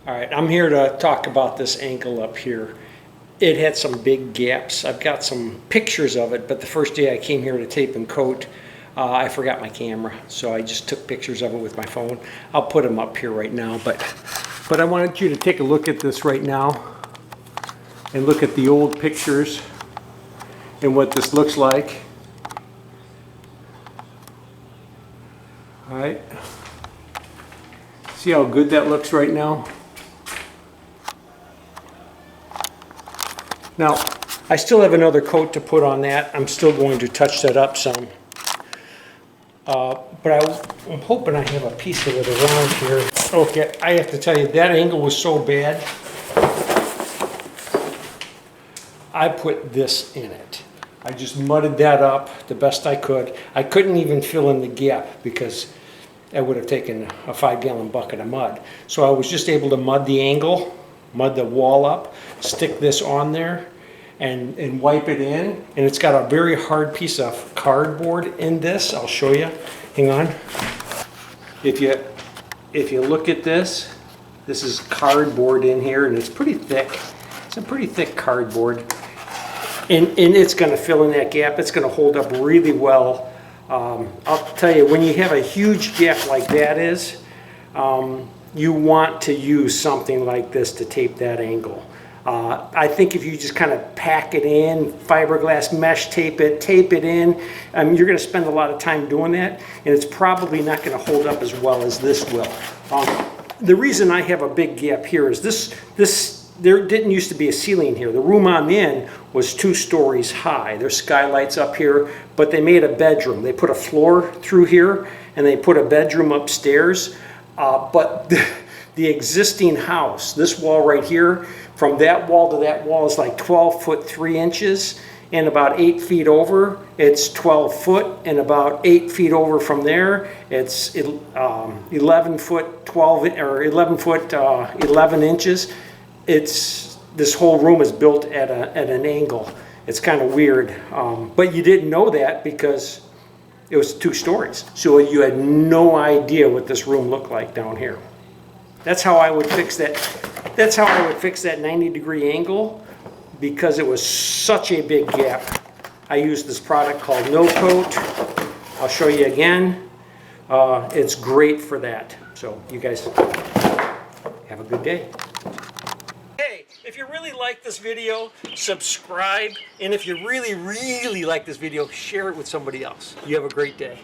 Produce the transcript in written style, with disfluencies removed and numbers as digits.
All right, I'm here to talk about this angle up here. It had some big gaps. I've got some pictures of it, but the first day I came here to tape and coat, I forgot my camera, so I just took pictures of it with my phone. I'll put them up here right now, but I wanted you to take a look at this right now and look at the old pictures and what this looks like. All right, see how good that looks right now? Now, I still have another coat to put on that. I'm still going to touch that up some. But I'm hoping I have a piece of it around here. Okay, I have to tell you, that angle was so bad, I put this in it. I just mudded that up the best I could. I couldn't even fill in the gap because it would have taken a 5-gallon bucket of mud. So I was just able to mud the angle, mud the wall up, stick this on there, and wipe it in. And it's got a very hard piece of cardboard in this. I'll show you. Hang on. If you look at this, this is cardboard in here, and it's pretty thick. It's a pretty thick cardboard. And it's going to fill in that gap. It's going to hold up really well. I'll tell you, when you have a huge gap like that is, you want to use something like this to tape that angle. I think if you just kind of pack it in, fiberglass mesh tape it in, you're going to spend a lot of time doing that, and it's probably not going to hold up as well as this will. The reason I have a big gap here is there didn't used to be a ceiling here. The room I'm in was 2 stories high. There's skylights up here, but they made a bedroom. They put a floor through here, and they put a bedroom upstairs. But the existing house, this wall right here, from that wall to that wall is like 12 foot 3 inches, and about 8 feet over, it's 12 foot, and about 8 feet over from there, it's 11 foot 12 or 11 foot 11 inches. This whole room is built at an angle. It's kind of weird, but you didn't know that because it was 2 stories. So you had no idea what this room looked like down here. That's how I would fix that. That's how I would fix that 90-degree angle, because it was such a big gap. I used this product called No Coat. I'll show you again. It's great for that. So you guys have a good day. Hey, if you really like this video, subscribe. And if you really, really like this video, share it with somebody else. You have a great day.